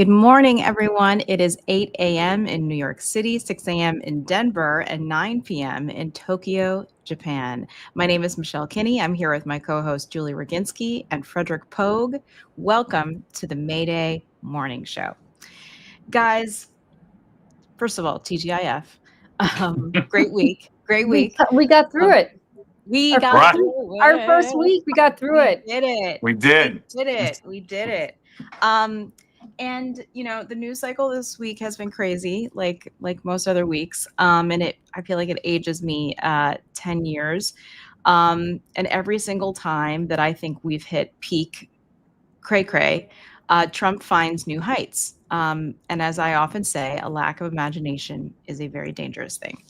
Good morning, everyone. It is 8 a.m. in New York City, 6 a.m. in Denver, and 9 p.m. in Tokyo, Japan. My name is Michelle Kinney. I'm here with my co-host Julie Roginski and Frederick Pogue. Welcome to the Mayday Morning Show. Guys, first of all, TGIF. Great week. Great week. We got through it. We Our got first through week- it. Our first week, we got through it. We did it. We did. We did it. And the news cycle this week has been crazy, like most other weeks. And I feel like it ages me 10 years. And every single time that I think we've hit peak cray, Trump finds new heights. And as I often say, a lack of imagination is a very dangerous thing.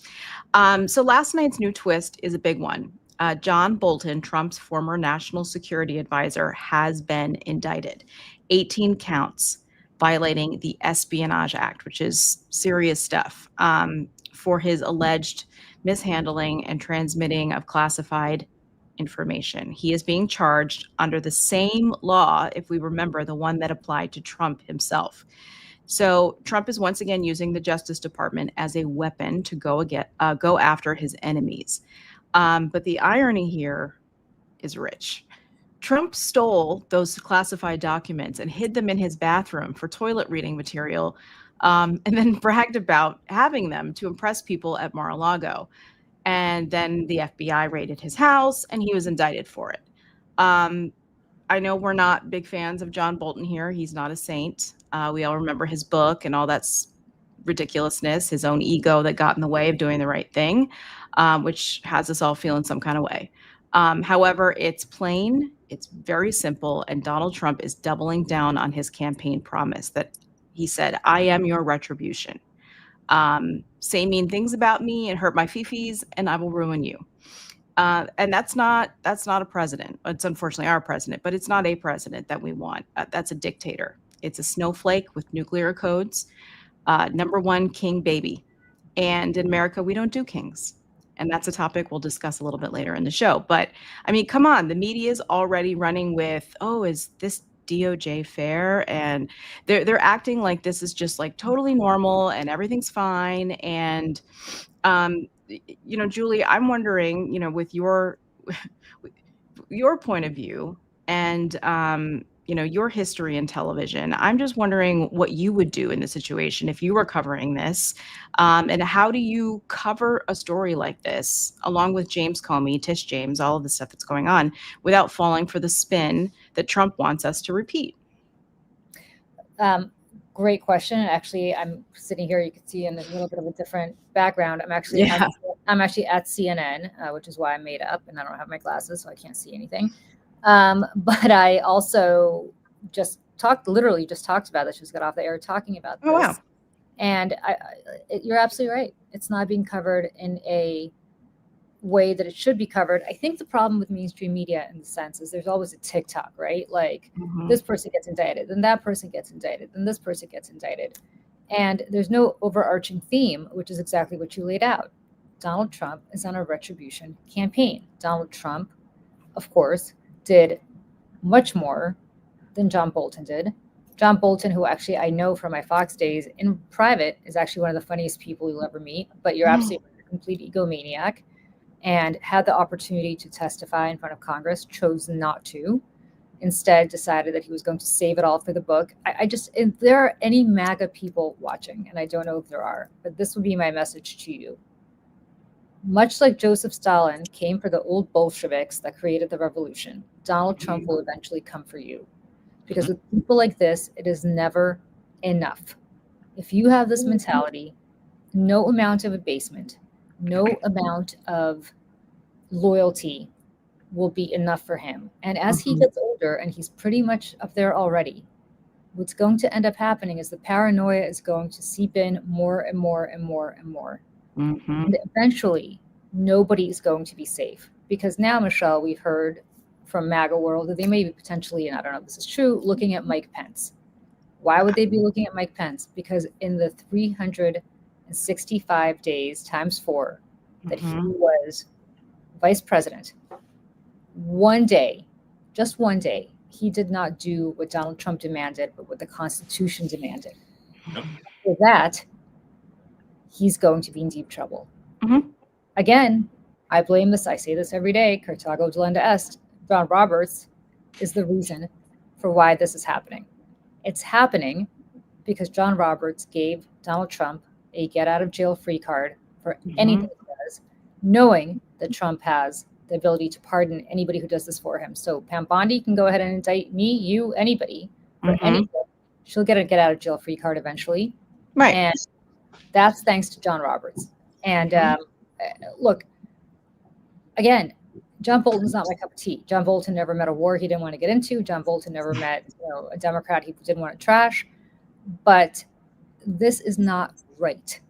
So last night's new twist is a big one. John Bolton, Trump's former national security advisor, has been indicted. 18 counts violating the Espionage Act, which is serious stuff, for his alleged mishandling and transmitting of classified information. He is being charged under the same law, if we remember, the one that applied to Trump himself. So Trump is once again using the Justice Department as a weapon to go after his enemies. But the irony here is rich. Trump stole those classified documents and hid them in his bathroom for toilet reading material, and then bragged about having them to impress people at Mar-a-Lago. And then the FBI raided his house, and he was indicted for it. I know we're not big fans of John Bolton here. He's not a saint. We all remember his book and all that ridiculousness, his own ego that got in the way of doing the right thing, which has us all feeling some kind of way. However, it's plain, it's very simple, and Donald Trump is doubling down on his campaign promise that he said, "I am your retribution. Say mean things about me and hurt my fifis, and I will ruin you." And that's not a president. It's unfortunately our president, but it's not a president that we want. That's a dictator. It's a snowflake with nuclear codes. Number one king baby. And in America, we don't do kings. And that's a topic we'll discuss a little bit later in the show. But I mean, come on, the media is already running with, oh, is this DOJ fair? And they're acting like this is just like totally normal and everything's fine. And Julie, I'm wondering, with your point of view and your history in television, I'm just wondering what you would do in this situation if you were covering this, and how do you cover a story like this, along with James Comey, Tish James, all of the stuff that's going on, without falling for the spin that Trump wants us to repeat? Great question. Actually, I'm sitting here. You can see in a little bit of a different background. I'm actually at CNN, which is why I'm made up, and I don't have my glasses, so I can't see anything. But I also literally just talked about this. Just got off the air talking about this. Oh, wow. And you're absolutely right. It's not being covered in a way that it should be covered. I think the problem with mainstream media in the sense is there's always a TikTok, right? Like this person gets indicted, then that person gets indicted, then this person gets indicted. And there's no overarching theme, which is exactly what you laid out. Donald Trump is on a retribution campaign. Donald Trump, of course, did much more than John Bolton did. John Bolton, who actually I know from my Fox days in private, is actually one of the funniest people you'll ever meet, but you're absolutely a complete egomaniac, and had the opportunity to testify in front of Congress, chose not to. Instead, decided that he was going to save it all for the book. If there are any MAGA people watching, and I don't know if there are, but this would be my message to you. Much like Joseph Stalin came for the old Bolsheviks that created the revolution, Donald Trump will eventually come for you. Because with people like this, it is never enough. If you have this mentality, no amount of abasement, no amount of loyalty will be enough for him. And as he gets older, and he's pretty much up there already, what's going to end up happening is the paranoia is going to seep in more and more and more and more. And eventually, nobody is going to be safe. Because now, Michelle, we've heard from MAGA world that they may be potentially, and I don't know if this is true, looking at Mike Pence. Why would they be looking at Mike Pence? Because in the 365 days times 4 that he was vice president, one day, just one day, he did not do what Donald Trump demanded, but what the Constitution demanded. Yep. For that, he's going to be in deep trouble. Mhm. Again, I blame this. I say this every day. Carthago delenda est. John Roberts is the reason for why this is happening. It's happening because John Roberts gave Donald Trump a get out of jail free card for anything he does, knowing that Trump has the ability to pardon anybody who does this for him. So Pam Bondi can go ahead and indict me, you, anybody for anything. She'll get a get out of jail free card eventually. Right. And that's thanks to John Roberts. And look, again, John Bolton's not my cup of tea. John Bolton never met a war he didn't want to get into. John Bolton never met a Democrat he didn't want to trash. But this is not right.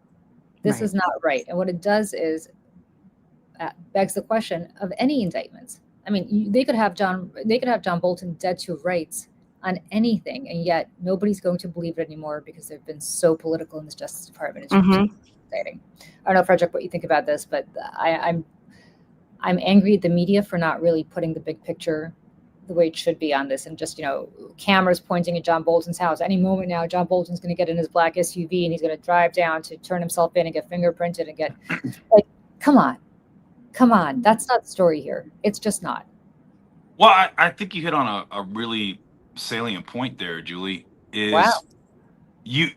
This is not right. And what it does is begs the question of any indictments. I mean, they could have John Bolton dead to rights on anything, and yet nobody's going to believe it anymore because they've been so political in this Justice Department. It's exciting. I don't know, Frederick, what you think about this, but I'm angry at the media for not really putting the big picture the way it should be on this, and just cameras pointing at John Bolton's house. Any moment now, John Bolton's going to get in his black SUV and he's going to drive down to turn himself in and get fingerprinted and get like, come on, that's not the story here. It's just not. Well, I think you hit on a really salient point there, Julie. Is Wow. You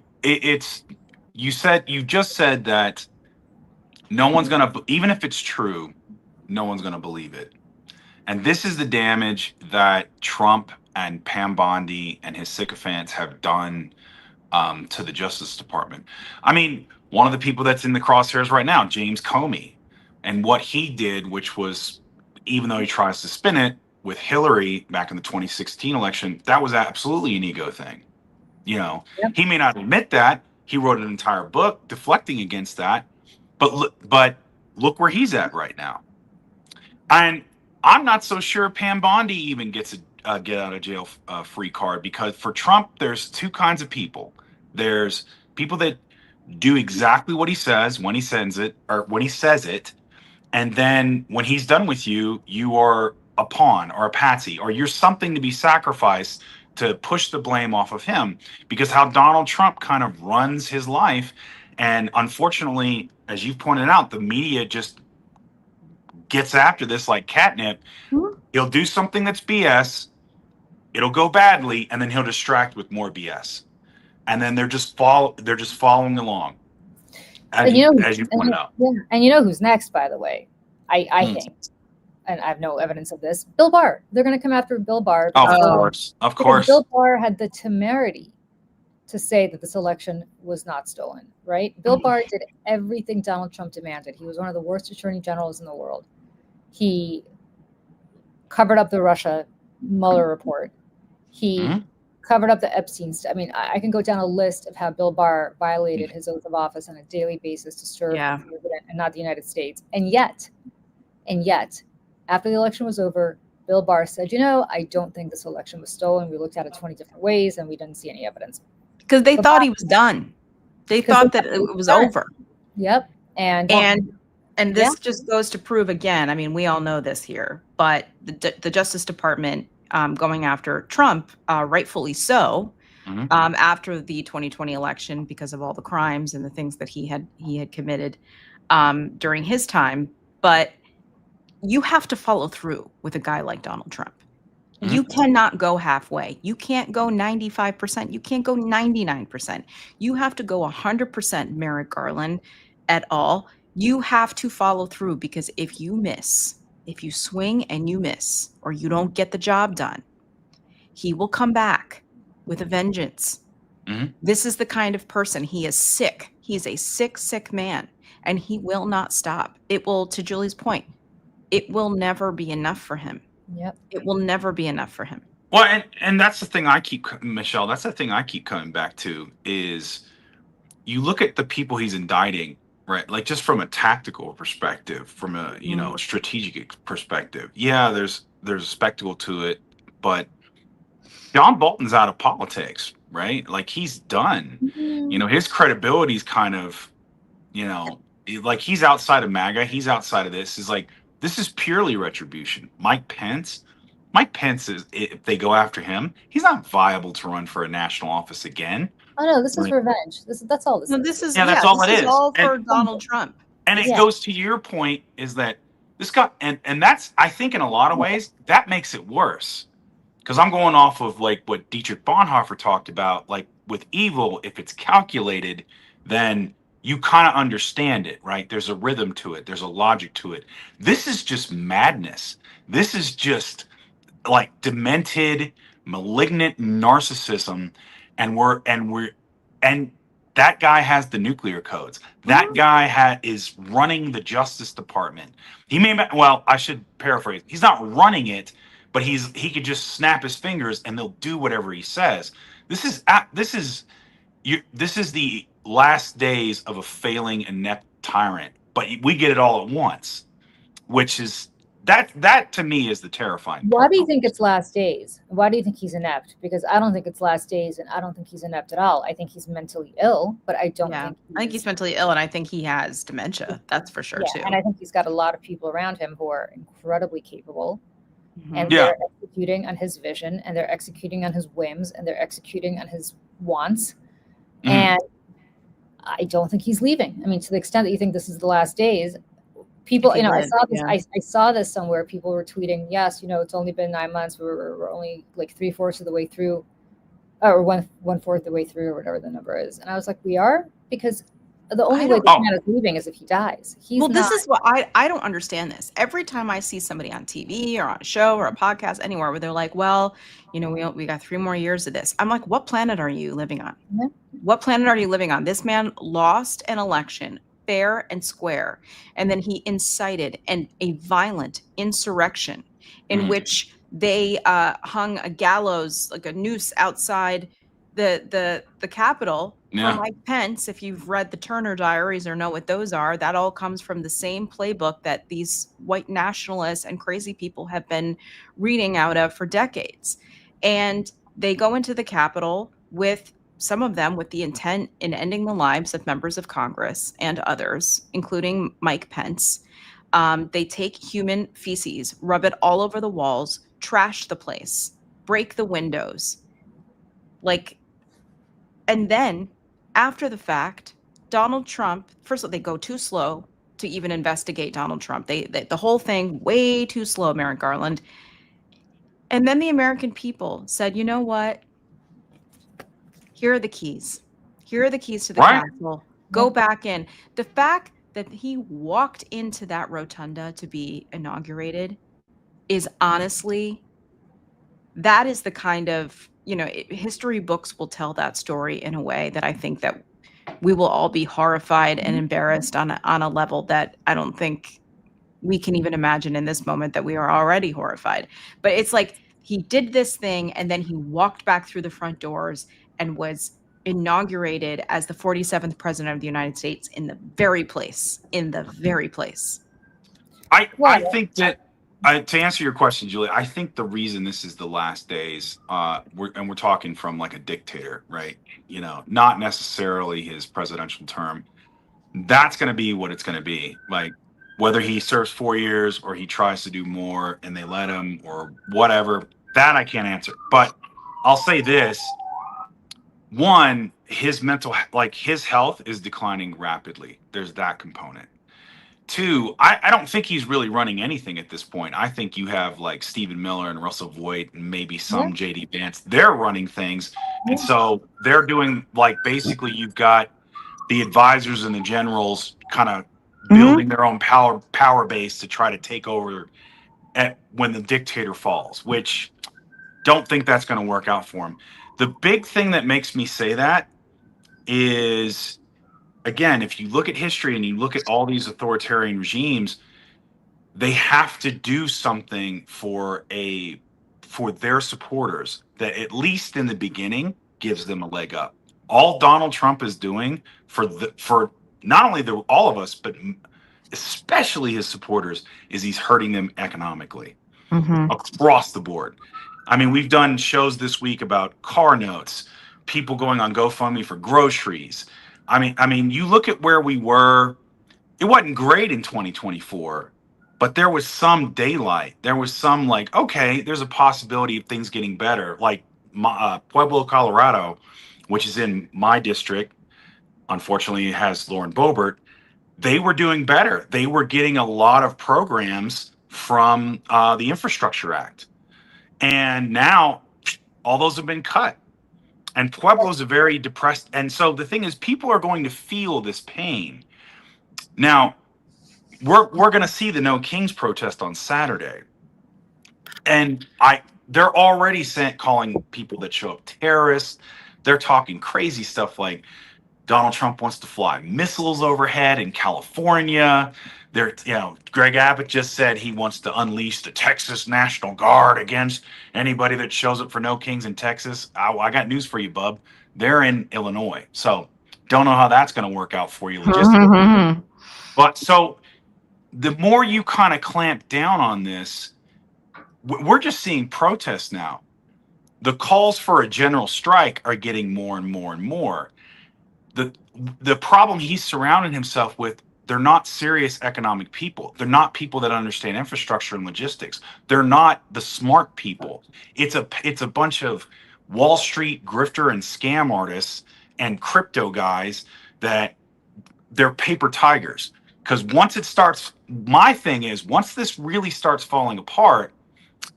just said that no one's gonna, even if it's true, no one's gonna believe it. And this is the damage that Trump and Pam Bondi and his sycophants have done to the Justice Department. I mean, one of the people that's in the crosshairs right now, James Comey, and what he did, which was, even though he tries to spin it with Hillary back in the 2016 election, that was absolutely an ego thing. Yep. He may not admit that. He wrote an entire book deflecting against that. But look where he's at right now. And I'm not so sure Pam Bondi even gets a get out of jail free card, because for Trump, there's two kinds of people. There's people that do exactly what he says when he sends it, or when he says it, and then when he's done with you, you are a pawn or a patsy, or you're something to be sacrificed to push the blame off of him, because how Donald Trump kind of runs his life. And unfortunately, as you've pointed out, the media just gets after this like catnip. He'll do something that's BS, it'll go badly, and then he'll distract with more BS. And then they're just following along. As you pointed out. Yeah. And you know who's next, by the way? I think, and I have no evidence of this, Bill Barr. They're going to come after Bill Barr. Of course. Bill Barr had the temerity to say that this election was not stolen, right? Bill Barr did everything Donald Trump demanded. He was one of the worst attorney generals in the world. He covered up the Russia Mueller report. He covered up the Epstein stuff. I mean, I can go down a list of how Bill Barr violated his oath of office on a daily basis to serve the president and not the United States. And yet, after the election was over, Bill Barr said, I don't think this election was stolen. We looked at it 20 different ways and we didn't see any evidence. Because they thought he was done. They thought that it was over. Yep. And this just goes to prove again, I mean, we all know this here, but the Justice Department going after Trump, rightfully so, after the 2020 election, because of all the crimes and the things that he had committed during his time. But you have to follow through with a guy like Donald Trump. You cannot go halfway. You can't go 95%. You can't go 99%. You have to go 100%, Merrick Garland et al. You have to follow through, because if you miss, if you swing and you miss, or you don't get the job done, he will come back with a vengeance. This is the kind of person. He is sick. He's a sick, sick man, and he will not stop. It will, to Julie's point, it will never be enough for him. Yep. It will never be enough for him. Well, and that's the thing Michelle, that's the thing I keep coming back to, is you look at the people he's indicting, right? Like, just from a tactical perspective, from a, strategic perspective. Yeah, there's a spectacle to it, but John Bolton's out of politics, right? Like, he's done. His credibility's kind of, like, he's outside of MAGA, he's outside of this. Is like, this is purely retribution. Mike Pence, Mike Pence is, if they go after him, he's not viable to run for a national office again. Oh no, this is Like, revenge. That's all this No, is. this is yeah, that's all this it is is. all for Donald Trump. And it Yeah. goes to your point is that this guy, and that's, I think in a lot of ways, that makes it worse. Because I'm going off of like what Dietrich Bonhoeffer talked about, like with evil, if it's calculated, then you kind of understand it, right? There's a rhythm to it, there's a logic to it. This is just madness. This is just like demented, malignant narcissism, and that guy has the nuclear codes. That guy is running the Justice Department. He may, well, I should paraphrase. He's not running it, but he could just snap his fingers and they'll do whatever he says. This is the last days of a failing inept tyrant. But we get it all at once, which is that to me is the terrifying Why part. do you think it's last days? Why do you think he's inept? Because I don't think it's last days, and I don't think he's inept at all. I think he's mentally ill, but I don't think I think he's mentally ill, and I think he has dementia. That's for sure too. And I think he's got a lot of people around him who are incredibly capable, and Yeah. they're executing on his vision, and they're executing on his whims, and they're executing on his wants. And I don't think he's leaving. I mean, to the extent that you think this is the last days, people, If he I did, saw this. yeah. I saw this somewhere. People were tweeting, "Yes, it's only been 9 months. We're only like 3/4 of the way through, or 1/4 the way through, or whatever the number is." And I was like, "We are," because the only way this man is leaving is if he dies. This is what I don't understand this. Every time I see somebody on TV or on a show or a podcast anywhere where they're like, "Well, we got 3 more years of this," I'm like, "What planet are you living on? Yeah. What planet are you living on?" This man lost an election fair and square, and then he incited a violent insurrection in which they hung a gallows, like a noose, outside the Capitol for Mike Pence. If you've read the Turner Diaries or know what those are, that all comes from the same playbook that these white nationalists and crazy people have been reading out of for decades. And they go into the Capitol with some of them with the intent in ending the lives of members of Congress and others, including Mike Pence. They take human feces, rub it all over the walls, trash the place, break the windows. And then after the fact, Donald Trump, first of all, they go too slow to even investigate Donald Trump. The whole thing, way too slow, Merrick Garland. And then the American people said, "You know what? Here are the keys. Here are the keys to the Capitol. Go back in." The fact that he walked into that rotunda to be inaugurated is honestly, that is the kind of, history books will tell that story in a way that I think that we will all be horrified and embarrassed on a level that I don't think we can even imagine in this moment, that we are already horrified. But it's like he did this thing and then he walked back through the front doors and was inaugurated as the 47th president of the United States in the very place. I think that to answer your question, Julie, I think the reason this is the last days, we're talking from like a dictator, right? Not necessarily his presidential term. That's going to be what it's going to be. Like whether he serves 4 years or he tries to do more and they let him or whatever, that I can't answer. But I'll say this. One, his his health is declining rapidly. There's that component. Two, I don't think he's really running anything at this point. I think you have like Stephen Miller and Russell Voigt and maybe some JD Vance. They're running things. And so they're doing like basically you've got the advisors and the generals kind of building their own power base to try to take over when the dictator falls, which don't think that's going to work out for him. The big thing that makes me say that is, again, if you look at history and you look at all these authoritarian regimes, they have to do something for their supporters that at least in the beginning gives them a leg up. All Donald Trump is doing for not only all of us, but especially his supporters, is he's hurting them economically across the board. I mean, we've done shows this week about car notes, people going on GoFundMe for groceries. I mean, you look at where we were. It wasn't great in 2024, but there was some daylight. There was some like, okay, there's a possibility of things getting better. Like Pueblo, Colorado, which is in my district, unfortunately has Lauren Boebert. They were doing better. They were getting a lot of programs from the Infrastructure Act. And now all those have been cut. And Pueblo's a very depressed. And so the thing is, people are going to feel this pain. Now, we're going to see the No Kings protest on Saturday. And they're already calling people that show up terrorists. They're talking crazy stuff like Donald Trump wants to fly missiles overhead in California. Greg Abbott just said he wants to unleash the Texas National Guard against anybody that shows up for No Kings in Texas. I got news for you, bub. They're in Illinois. So don't know how that's going to work out for you logistically. But so the more you kind of clamp down on this, we're just seeing protests now. The calls for a general strike are getting more and more and more. The problem he's surrounded himself with, they're not serious economic people. They're not people that understand infrastructure and logistics. They're not the smart people. It's a bunch of Wall Street grifter and scam artists and crypto guys that they're paper tigers. Because once it starts, my thing is, once this really starts falling apart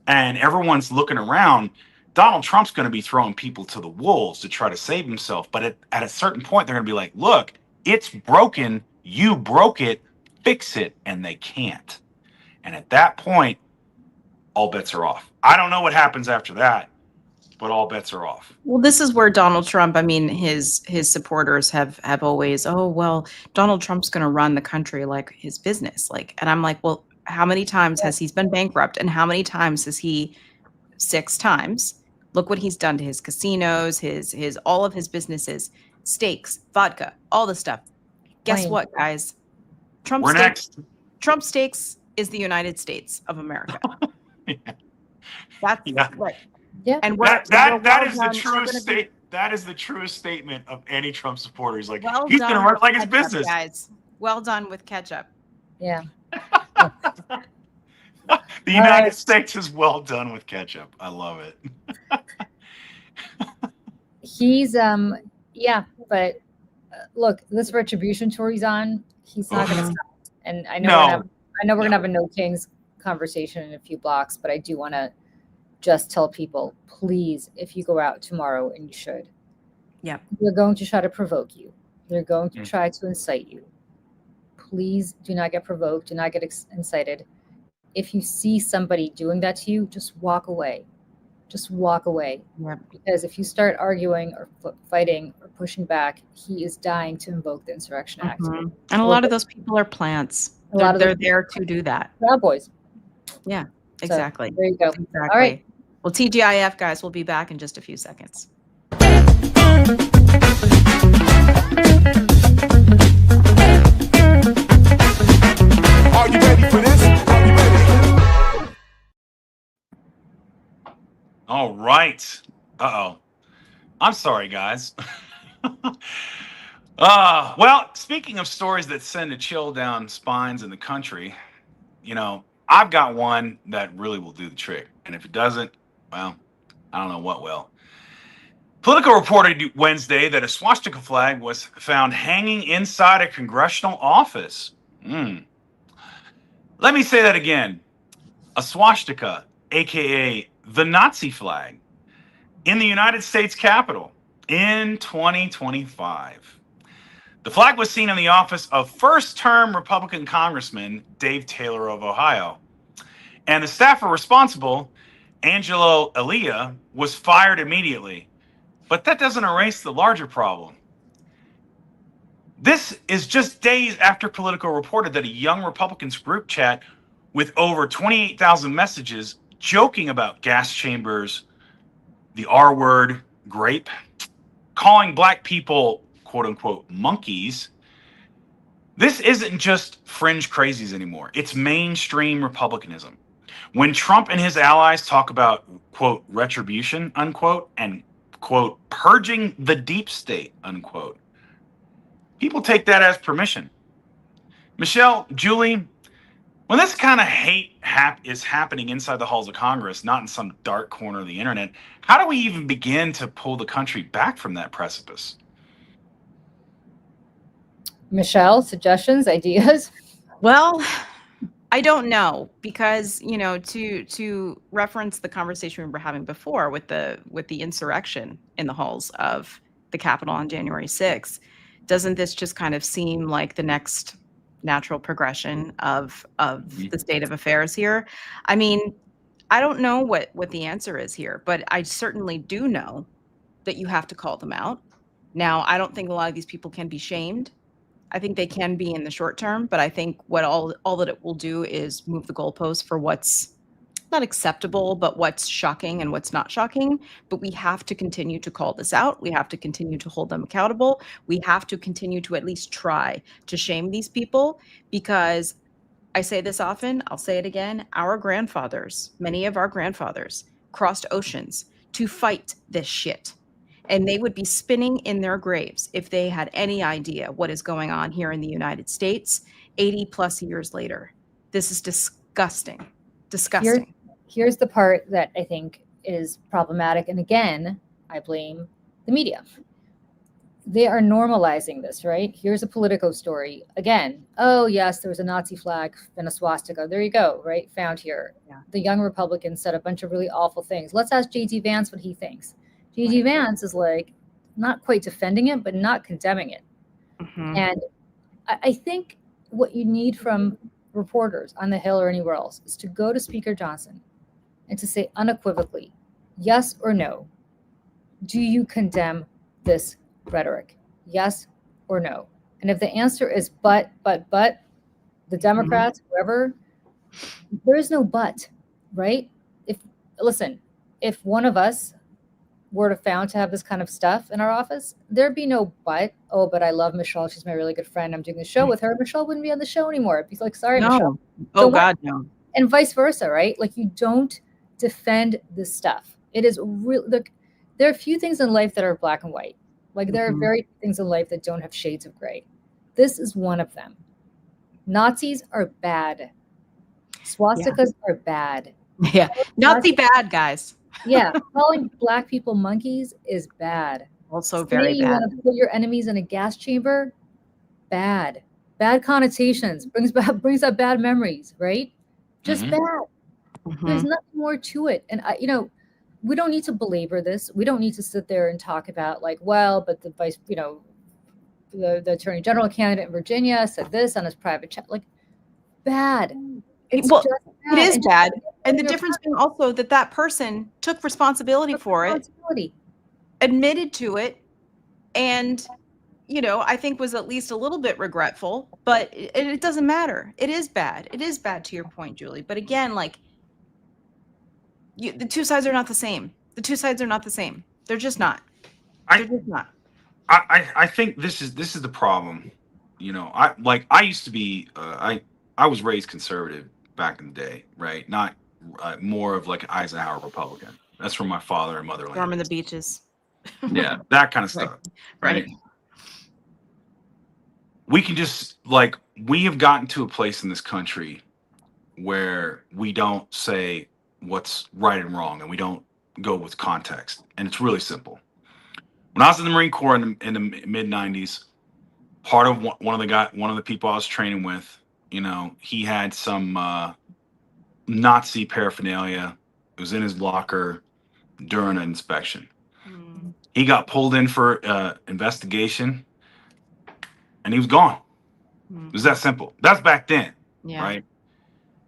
and everyone's looking around, Donald Trump's going to be throwing people to the wolves to try to save himself. But at a certain point, they're going to be like, look, it's broken. You broke it. Fix it. And they can't. And at that point, all bets are off. I don't know what happens after that, but all bets are off. Well, this is where Donald Trump, I mean, his supporters have always, oh, well, Donald Trump's going to run the country like his business. And I'm like, well, how many times has he been bankrupt? And how many times has he 6 times? Look what he's done to his casinos, his all of his businesses, steaks, vodka, all the stuff. Guess what, guys? Trump Steaks is the United States of America. Yeah. That's right. Yeah. And that is the truest state. That is the truest statement of any Trump supporter. He's like, he's going to run it like his business. Guys, well done with ketchup. Yeah. The United States is well done with ketchup. I love it. He's but look, this retribution tour he's on, he's not going to stop. And I know we're going to have a No Kings conversation in a few blocks, but I do want to just tell people, please, if you go out tomorrow, and you should, they're going to try to provoke you. They're going to try to incite you. Please do not get provoked. Do not get incited. If you see somebody doing that to you, just walk away. Just walk away. Yeah. Because if you start arguing or fighting or pushing back, he is dying to invoke the Insurrection Act. And a lot of those people are plants. They're there to do that. Proud Boys. Yeah, exactly. So, there you go. Exactly. All right. Well, TGIF, guys, we'll be back in just a few seconds. Are you ready for this? Are you ready? All right. I'm sorry, guys. Well, speaking of stories that send a chill down spines in the country, I've got one that really will do the trick. And if it doesn't, well, I don't know what will. Politico reported Wednesday that a swastika flag was found hanging inside a congressional office. Let me say that again. A swastika, aka the Nazi flag, in the United States Capitol in 2025. The flag was seen in the office of first-term Republican Congressman Dave Taylor of Ohio. And the staffer responsible, Angelo Elia, was fired immediately. But that doesn't erase the larger problem. This is just days after Politico reported that a young Republicans group chat with over 28,000 messages joking about gas chambers, the R word, grape, calling black people, quote unquote, monkeys. This isn't just fringe crazies anymore. It's mainstream Republicanism. When Trump and his allies talk about, quote, retribution, unquote, and, quote, purging the deep state, unquote, people take that as permission. Michelle, Julie, When this kind of hate is happening inside the halls of Congress, not in some dark corner of the internet, how do we even begin to pull the country back from that precipice? Michelle, suggestions, ideas? Well, I don't know, because, you know, to reference the conversation we were having before with the insurrection in the halls of the Capitol on January 6th, doesn't this just kind of seem like the next natural progression of the state of affairs here? I mean, I don't know what the answer is here, but I certainly do know that you have to call them out. Now, I don't think a lot of these people can be shamed. I think they can be in the short term, but I think what all that it will do is move the goalposts for what's not acceptable, but what's shocking and what's not shocking. But we have to continue to call this out. We have to continue to hold them accountable. We have to continue to at least try to shame these people, because I say this often, I'll say it again, our grandfathers, many of our grandfathers, crossed oceans to fight this shit. And they would be spinning in their graves if they had any idea what is going on here in the United States 80 plus years later. This is disgusting. Disgusting. Here's the part that I think is problematic. And again, I blame the media. They are normalizing this, right? Here's a Politico story. Again, oh, yes, there was a Nazi flag and a swastika. There you go, right? Found here. Yeah. The young Republicans said a bunch of really awful things. Let's ask J.D. Vance what he thinks. J.D. Vance is like not quite defending it, but not condemning it. Mhm. And I think what you need from reporters on the Hill or anywhere else is to go to Speaker Johnson and to say unequivocally, yes or no, do you condemn this rhetoric? Yes or no? And if the answer is but, the Democrats, whoever, there is no but, right? If one of us were to found to have this kind of stuff in our office, there'd be no but. Oh, but I love Michelle. She's my really good friend. I'm doing the show with her. Michelle wouldn't be on the show anymore. It'd be like, sorry, No. Michelle. Oh, Don't God, no. And vice versa, right? Like, you don't defend this stuff. It is real. Look, there are a few things in life that are black and white. Like, there are very few things in life that don't have shades of gray. This is one of them. Nazis are bad. Swastikas are bad. Yeah. Nazi bad, guys. Yeah. Calling black people monkeys is bad. Also very Saying you bad. want to put your enemies in a gas chamber, bad. Bad connotations, brings up bad memories, right? Just bad. There's nothing more to it. And we don't need to belabor this. We don't need to sit there and talk about like, well, but the the attorney general candidate in Virginia said this on his private chat. Like, bad. It's Well, just bad. it is And bad. And the difference being also that person took responsibility for it, admitted to it, and, I think was at least a little bit regretful, but it doesn't matter. It is bad. It is bad, to your point, Julie. But again, like, the two sides are not the same. The two sides are not the same. They're just not. They're just not. I think this is the problem. I used to be I was raised conservative back in the day, right? Not more of like an Eisenhower Republican. That's from my father and motherland. Storming the beaches. Yeah, that kind of stuff. Right. We can just we have gotten to a place in this country where we don't say what's right and wrong, and we don't go with context. And it's really simple. When I was in the Marine Corps in the mid '90s, part of one of the people I was training with, he had some Nazi paraphernalia. It was in his locker during an inspection. He got pulled in for investigation, and he was gone. It was that simple. That's back then, right?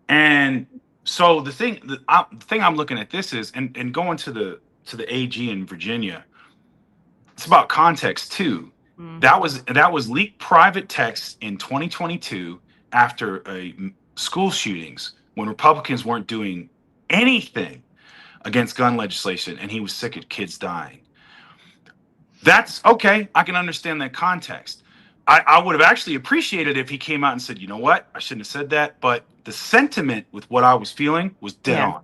And so the thing I'm looking at this is, and going to the AG in Virginia, it's about context too. That was leaked private text in 2022 after school shootings when Republicans weren't doing anything against gun legislation, and he was sick of kids dying. That's okay. I can understand that context. I would have actually appreciated if he came out and said, you know what, I shouldn't have said that, but the sentiment with what I was feeling was dead on.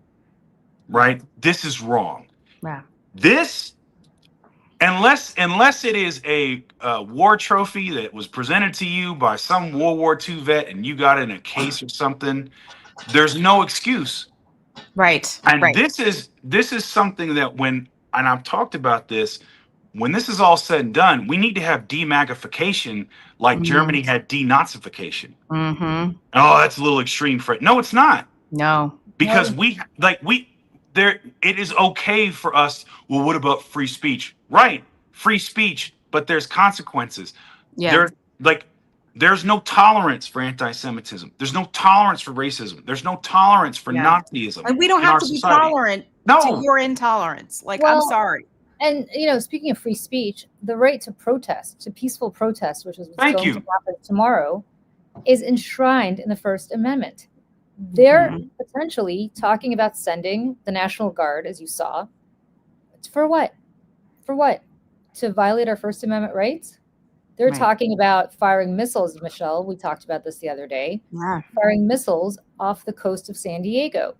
Right? This is wrong. Yeah. This unless it is a war trophy that was presented to you by some World War II vet and you got it in a case or something, there's no excuse. Right. And Right. this is something that and I've talked about this, when this is all said and done, we need to have demagification like Germany had denazification. Mm-hmm. Oh, that's a little extreme for it. No, it's not. No. Because it is okay for us. Well, what about free speech? Right, free speech, but there's consequences. Yeah. There's no tolerance for anti-Semitism. There's no tolerance for racism. There's no tolerance for Yeah. Nazism And we don't in have our to be society. tolerant to No, your intolerance. Like, I'm Well, sorry. And speaking of free speech, the right to protest, to peaceful protest, which is what's Thank going you. to happen tomorrow, is enshrined in the First Amendment. They're potentially talking about sending the National Guard, as you saw. For what? For what? To violate our First Amendment rights? They're Right. talking about firing missiles, Michelle. We talked about this the other day. Yeah. Firing missiles off the coast of San Diego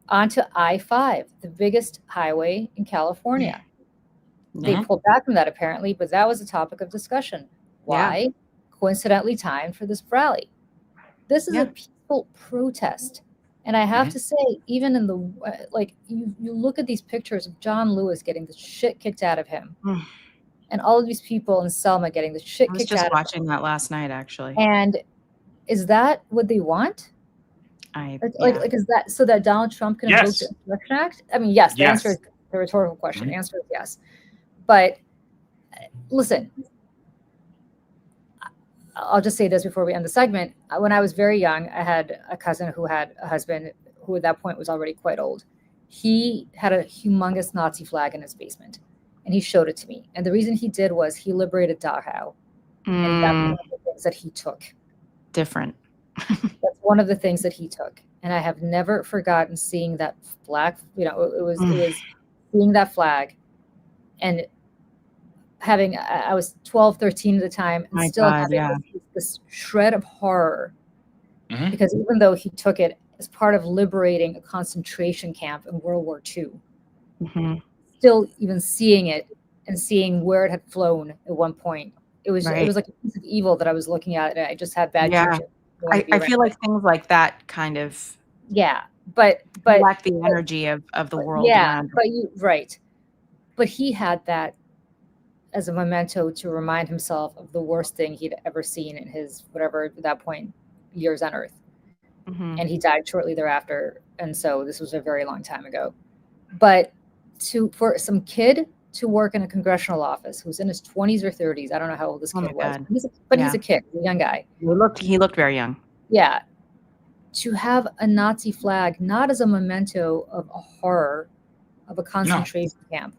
onto I-5, the biggest highway in California. They Yeah. pulled back from that apparently, but that was a topic of discussion. Why? Coincidentally timed for this rally. This is Yeah. a peaceful protest. And I have to say, even in the, you look at these pictures of John Lewis getting the shit kicked out of him, and all of these people in Selma getting the shit I was kicked just out watching that last night, actually. of them. And is that what they want? Is that so that Donald Trump can invoke the Insurrection Act? I mean, yes, the answer is the rhetorical question. The answer is yes. But listen, I'll just say this before we end the segment. When I was very young, I had a cousin who had a husband who at that point was already quite old. He had a humongous Nazi flag in his basement, and he showed it to me. And the reason he did was he liberated Dachau, and that's one of the things that he took. Different. That's one of the things that he took. And I have never forgotten seeing that flag. It was seeing that flag and having, I was 12, 13 at the time, and having this shred of horror, because even though he took it as part of liberating a concentration camp in World War II, still even seeing it and seeing where it had flown at one point, it was like a piece of evil that I was looking at, and I just had bad juju. I feel like things like that kind of but lack the energy of the world around. But he had that as a memento to remind himself of the worst thing he'd ever seen in his, whatever at that point, years on Earth. And he died shortly thereafter. And so this was a very long time ago. But for some kid to work in a congressional office who's in his 20s or 30s, I don't know how old this kid was, but he's a kid, he's a young guy. He looked very young. Yeah. To have a Nazi flag, not as a memento of a horror of a concentration camp,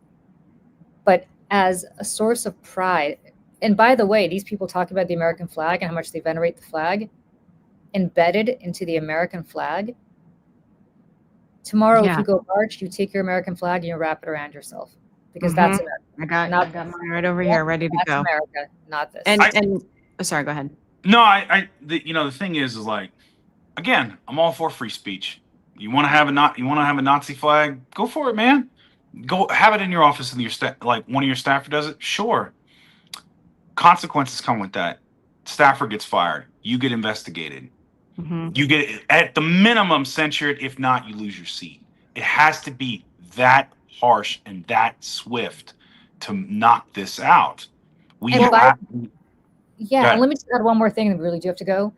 but as a source of pride. And by the way, these people talk about the American flag and how much they venerate the flag. Embedded into the American flag. Tomorrow, if you go march, you take your American flag and you wrap it around yourself, because that's America. I got mine right over here, ready to go. America, not this. And sorry, go ahead. No, the thing is like, again, I'm all for free speech. You want to have a Nazi flag? Go for it, man. Go have it in your office, and your like one of your staffer does it. Sure. Consequences come with that. Staffer gets fired. You get investigated. You get, at the minimum, censured. If not, you lose your seat. It has to be that harsh and that swift to knock this out. Let me just add one more thing, and we really do have to go.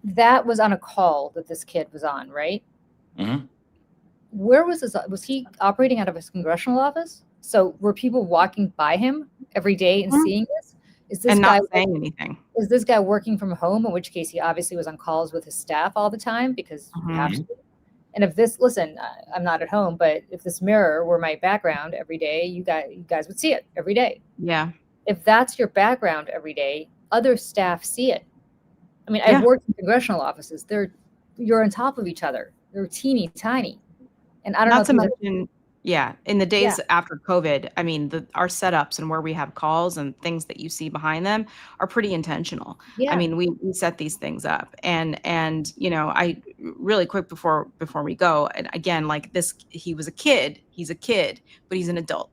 That was on a call that this kid was on, right? Where was this? Was he operating out of his congressional office? So were people walking by him every day and seeing this? Is this guy not saying anything? Is this guy working from home? In which case, he obviously was on calls with his staff all the time, because you have to. And if this, listen, I'm not at home, but if this mirror were my background every day, you guys would see it every day. Yeah. If that's your background every day, other staff see it. I mean, I've worked in congressional offices. You're on top of each other. They're teeny tiny. And I don't know. Not to mention, in the days after COVID, I mean, our setups and where we have calls and things that you see behind them are pretty intentional. I mean, we set these things up, and I really quick before we go, and again, like this, he was a kid. He's a kid, but he's an adult.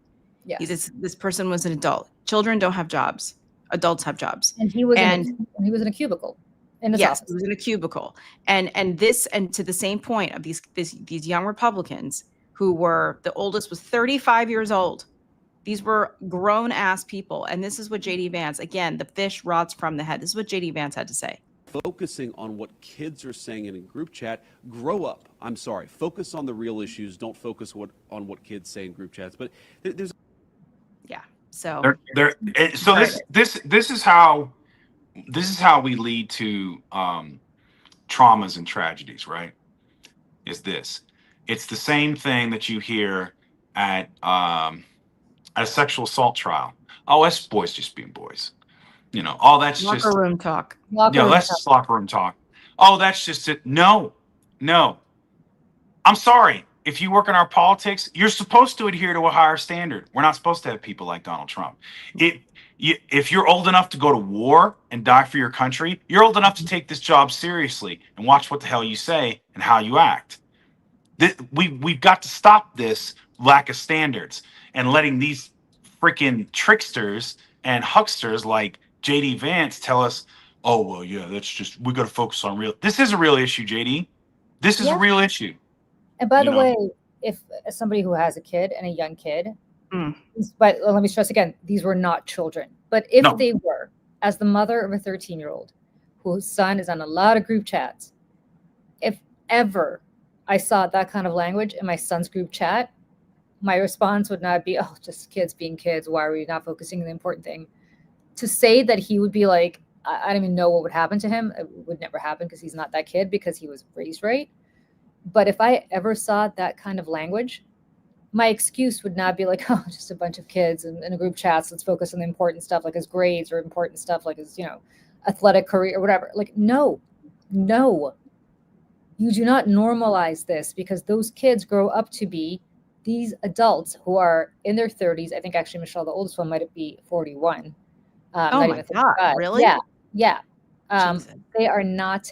Yes. This person was an adult. Children don't have jobs. Adults have jobs. And he was And in a cubicle in his yes, office. he was in a cubicle. And to the same point of these young Republicans who were, the oldest was 35 years old. These were grown ass people. And this is what JD Vance, again, the fish rots from the head. This is what JD Vance had to say. Focusing on what kids are saying in a group chat. Grow up. I'm sorry. Focus on the real issues. Don't focus on what kids say in group chats. But there's yeah. So this is how we lead to traumas and tragedies, right? It's the same thing that you hear at a sexual assault trial. Oh, that's boys just being boys. Oh, that's locker just room talk. that's just locker room talk. Oh, that's just it. No. I'm sorry. If you work in our politics, you're supposed to adhere to a higher standard. We're not supposed to have people like Donald Trump. If you're old enough to go to war and die for your country, you're old enough to take this job seriously and watch what the hell you say and how you act. We've got to stop this lack of standards and letting these freaking tricksters and hucksters like JD Vance tell us, oh, well, yeah, that's just, we got to focus on real. This is a real issue, JD. This is a real issue. And by the way, if as somebody who has a kid and a young kid, but let me stress again, these were not children. But if they were, as the mother of a 13-year-old whose son is on a lot of group chats, if ever I saw that kind of language in my son's group chat, my response would not be, oh, just kids being kids. Why are we not focusing on the important thing? To say that he would be like, I don't even know what would happen to him. It would never happen because he's not that kid, because he was raised right. But if I ever saw that kind of language, my excuse would not be like, oh, just a bunch of kids in a group chats. Let's focus on the important stuff like his grades, or important stuff like his, athletic career or whatever. Like, no, you do not normalize this, because those kids grow up to be these adults who are in their 30s. I think actually, Michelle, the oldest one might be 41. Oh my God, really? Yeah. They are not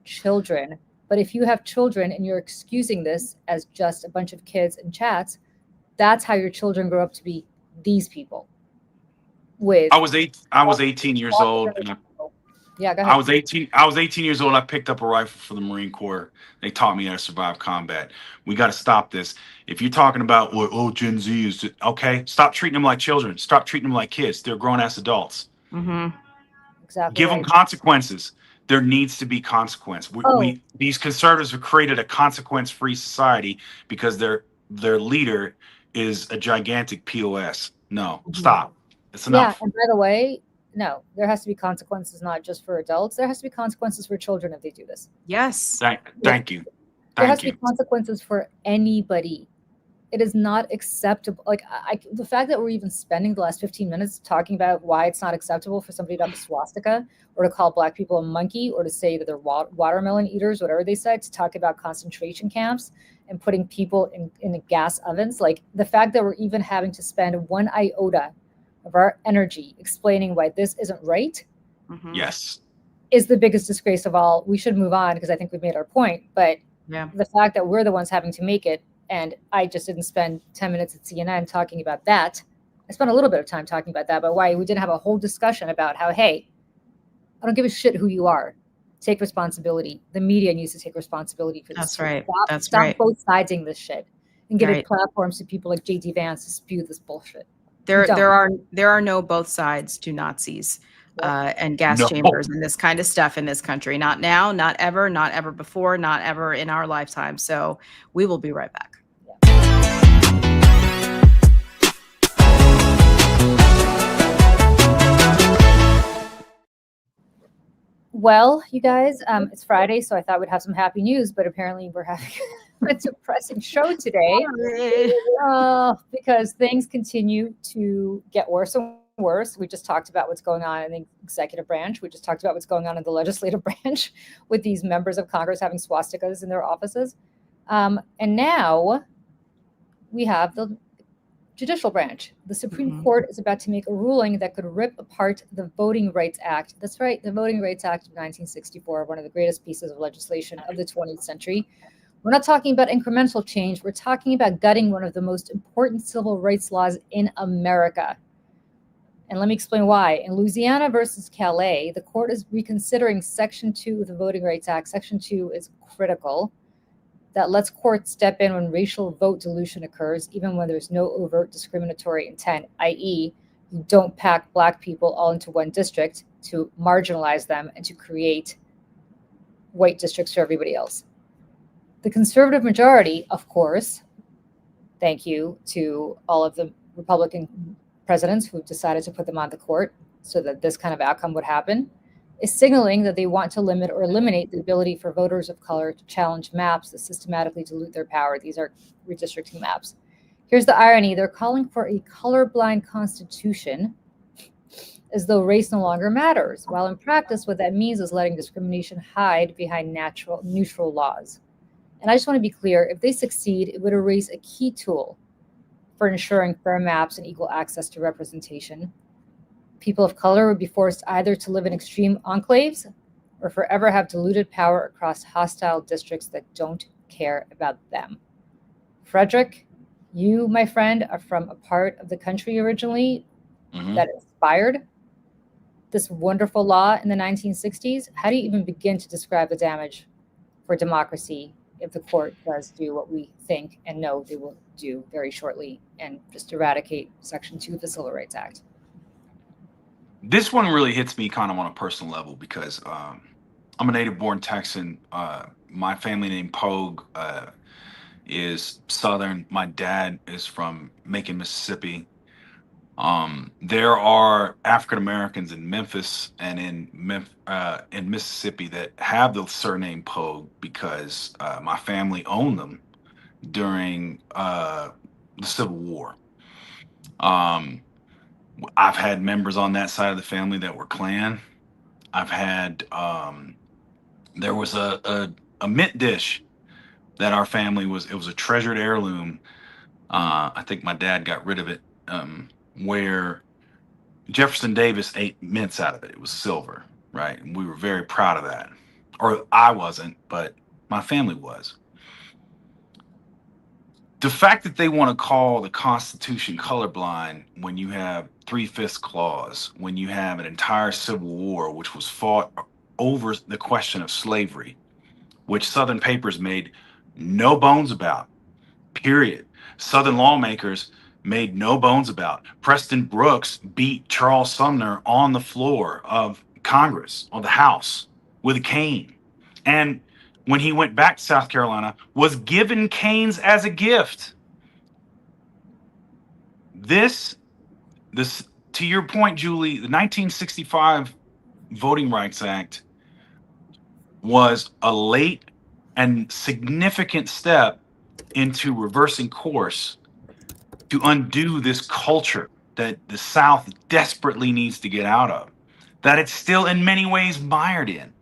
children. But if you have children and you're excusing this as just a bunch of kids in chats, that's how your children grow up to be these people. I was 18 years old. And go ahead. I was 18 years old. I picked up a rifle for the Marine Corps. They taught me how to survive combat. We got to stop this. If you're talking about, Gen Z is, okay, stop treating them like children. Stop treating them like kids. They're grown-ass adults. Mm-hmm. Exactly. Give them consequences. There needs to be consequence. These conservatives have created a consequence-free society because their leader is a gigantic POS. No, stop. It's enough. Yeah, and by the way, no, there has to be consequences, not just for adults. There has to be consequences for children if they do this. Yes. Thank you. There has to be consequences for anybody. It is not acceptable. Like, the fact that we're even spending the last 15 minutes talking about why it's not acceptable for somebody to have a swastika, or to call Black people a monkey, or to say that they're watermelon eaters, whatever they said, to talk about concentration camps and putting people in gas ovens. Like, the fact that we're even having to spend one iota of our energy explaining why this isn't right, yes, is the biggest disgrace of all. We should move on, because I think we've made our point. But the fact that we're the ones having to make it, and I just didn't spend 10 minutes at CNN talking about that. I spent a little bit of time talking about that, but why we didn't have a whole discussion about how, hey, I don't give a shit who you are. Take responsibility. The media needs to take responsibility for this. That's right. Stop both siding this shit and give it platforms to people like JD Vance to spew this bullshit. There are no both sides to Nazis and gas chambers and this kind of stuff in this country. Not now, not ever before, not ever in our lifetime. So we will be right back. Well, you guys, it's Friday, so I thought we'd have some happy news, but apparently we're having a depressing show today because things continue to get worse and worse. We just talked about what's going on in the executive branch. We just talked about what's going on in the legislative branch with these members of Congress having swastikas in their offices. And now we have the judicial branch. The Supreme Court is about to make a ruling that could rip apart the Voting Rights Act. That's right, the Voting Rights Act of 1964, one of the greatest pieces of legislation of the 20th century, We're not talking about incremental change. We're talking about gutting one of the most important civil rights laws in America. And let me explain why. In Louisiana versus Calais, the court is reconsidering Section 2 of the Voting Rights Act. Section 2 is critical. That lets courts step in when racial vote dilution occurs, even when there's no overt discriminatory intent, i.e., you don't pack Black people all into one district to marginalize them and to create white districts for everybody else. The conservative majority, of course, thank you to all of the Republican presidents who decided to put them on the court so that this kind of outcome would happen, is signaling that they want to limit or eliminate the ability for voters of color to challenge maps that systematically dilute their power. These are redistricting maps. Here's the irony. They're calling for a colorblind constitution as though race no longer matters, while in practice, what that means is letting discrimination hide behind neutral laws. And I just want to be clear, if they succeed, it would erase a key tool for ensuring fair maps and equal access to representation. People of color would be forced either to live in extreme enclaves or forever have diluted power across hostile districts that don't care about them. Frederick, you, my friend, are from a part of the country originally that inspired this wonderful law in the 1960s. How do you even begin to describe the damage for democracy if the court does do what we think and know they will do very shortly and just eradicate Section 2 of the Civil Rights Act? This one really hits me kind of on a personal level because I'm a native-born Texan. My family name Pogue is Southern. My dad is from Macon, Mississippi. There are African Americans in Memphis and in Mississippi that have the surname Pogue because my family owned them during the Civil War. I've had members on that side of the family that were Klan. I've had there was a mint dish that our family it was a treasured heirloom. I think my dad got rid of it. Where Jefferson Davis ate mints out of it. It was silver, right? And we were very proud of that. Or I wasn't, but my family was. The fact that they want to call the Constitution colorblind when you have 3/5 clause, when you have an entire Civil War, which was fought over the question of slavery, which Southern papers made no bones about, period. Southern lawmakers made no bones about. Preston Brooks beat Charles Sumner on the floor of Congress, or the House, with a cane. And when he went back to South Carolina, was given canes as a gift. This, to your point, Julie, the 1965 Voting Rights Act was a late and significant step into reversing course to undo this culture that the South desperately needs to get out of, that it's still in many ways mired in.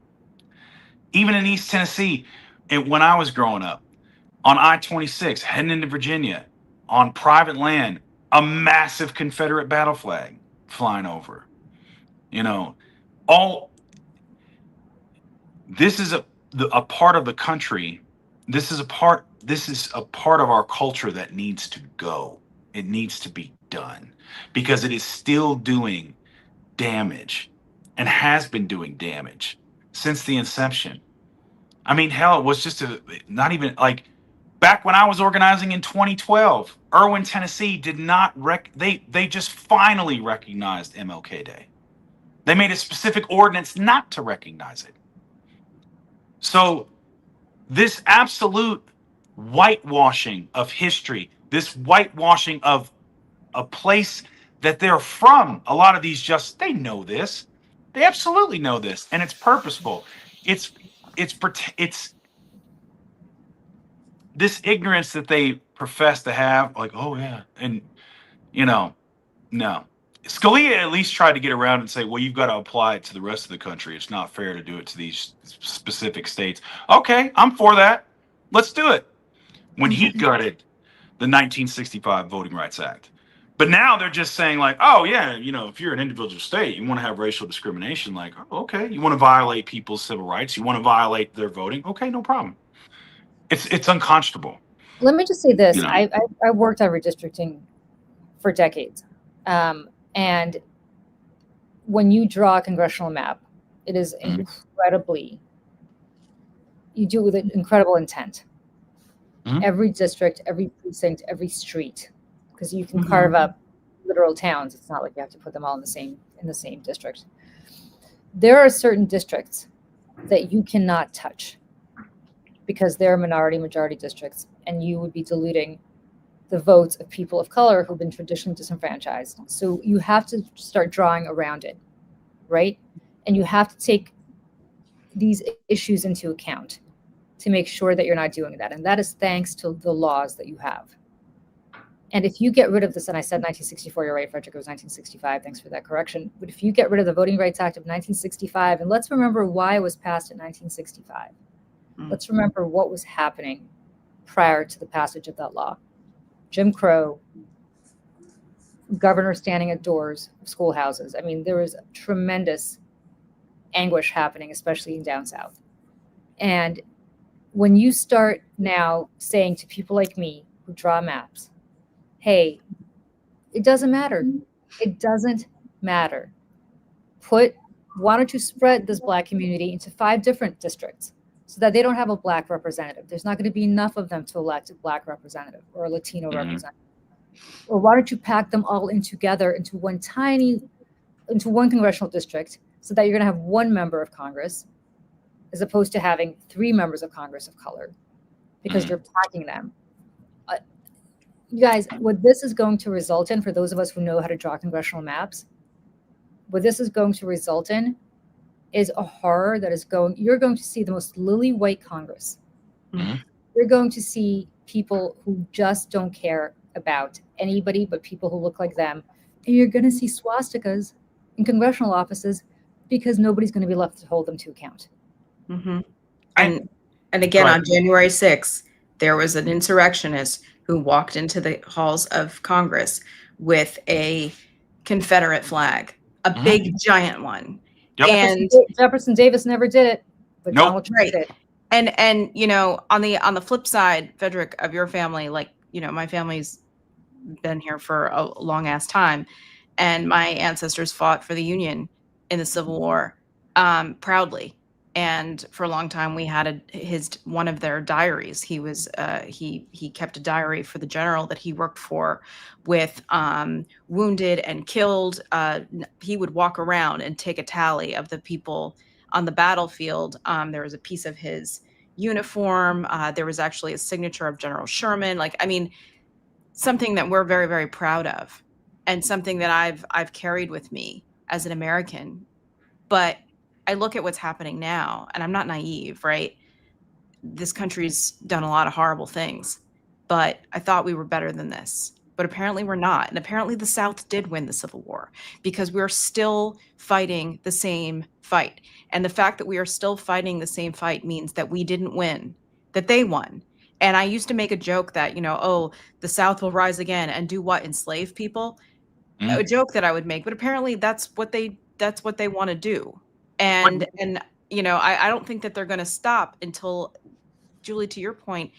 Even in East Tennessee, when I was growing up, on I-26, heading into Virginia, on private land, a massive Confederate battle flag flying over. You know, this is a part of the country. This is a part of our culture that needs to go. It needs to be done because it is still doing damage and has been doing damage since the inception. I mean, hell, it was just not even like back when I was organizing in 2012, Irwin, Tennessee did not they just finally recognized MLK Day. They made a specific ordinance not to recognize it. So this absolute whitewashing of history, this whitewashing of a place that they're from, a lot of these they know this. They absolutely know this, and it's purposeful. It's this ignorance that they profess to have, like, oh yeah, and no. Scalia at least tried to get around and say, well, you've got to apply it to the rest of the country. It's not fair to do it to these specific states. Okay, I'm for that. Let's do it. When he gutted the 1965 Voting Rights Act. But now they're just saying like, oh yeah, if you're an individual state, you want to have racial discrimination, like, oh, okay, you want to violate people's civil rights, you want to violate their voting, okay, no problem. It's unconscionable. Let me just say this. You know. I worked on redistricting for decades. And when you draw a congressional map, it is incredibly, you do it with an incredible intent. Every district, every precinct, every street, because you can carve up literal towns. It's not like you have to put them all in the same district. There are certain districts that you cannot touch because they're majority districts, and you would be diluting the votes of people of color who've been traditionally disenfranchised. So you have to start drawing around it, right? And you have to take these issues into account to make sure that you're not doing that. And that is thanks to the laws that you have. And if you get rid of this, and I said 1964, you're right, Frederick, it was 1965. Thanks for that correction. But if you get rid of the Voting Rights Act of 1965, and let's remember why it was passed in 1965. Let's remember what was happening prior to the passage of that law. Jim Crow, governor standing at doors of schoolhouses. I mean, there was tremendous anguish happening, especially in down south. And when you start now saying to people like me who draw maps, hey, it doesn't matter. It doesn't matter. Why don't you spread this Black community into 5 different districts so that they don't have a Black representative? There's not going to be enough of them to elect a Black representative or a Latino representative. Or why don't you pack them all in together into one congressional district so that you're going to have 1 member of Congress as opposed to having 3 members of Congress of color because you're packing them. You guys, what this is going to result in, for those of us who know how to draw congressional maps, what this is going to result in is a horror that is you're going to see the most lily white Congress. You're going to see people who just don't care about anybody but people who look like them. And you're going to see swastikas in congressional offices because nobody's going to be left to hold them to account. And again, on January 6th, there was an insurrectionist who walked into the halls of Congress with a Confederate flag, a big giant one. Yep. And Jefferson Davis never did it, but Donald Trump did. And you know, on the flip side, Frederick, of your family, like, you know, my family's been here for a long ass time, and my ancestors fought for the Union in the Civil War proudly. And for a long time, we had one of their diaries. He was he kept a diary for the general that he worked for, with wounded and killed. He would walk around and take a tally of the people on the battlefield. There was a piece of his uniform. There was actually a signature of General Sherman. Like, I mean, something that we're very, very proud of, and something that I've carried with me as an American. But I look at what's happening now, and I'm not naive, right? This country's done a lot of horrible things, but I thought we were better than this. But apparently we're not. And apparently the South did win the Civil War, because we're still fighting the same fight. And the fact that we are still fighting the same fight means that we didn't win, that they won. And I used to make a joke that, you know, oh, the South will rise again and do what? Enslave people? A joke that I would make, but apparently that's what they want to do. And you know, I don't think that they're going to stop until, Julie, to your point,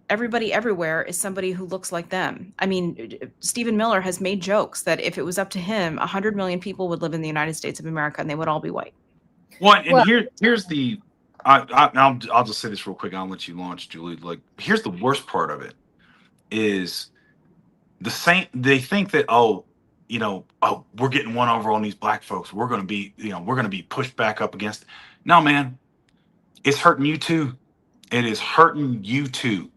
everybody everywhere is somebody who looks like them. I mean, Stephen Miller has made jokes that if it was up to him, 100 million people would live in the United States of America, and they would all be white. Here's the I'll just say this real quick, and I'll let you launch, Julie. Like, here's the worst part of it is they think that, we're getting one over on these Black folks. We're going to be pushed back up against. No, man, it's hurting you too. It is hurting you too,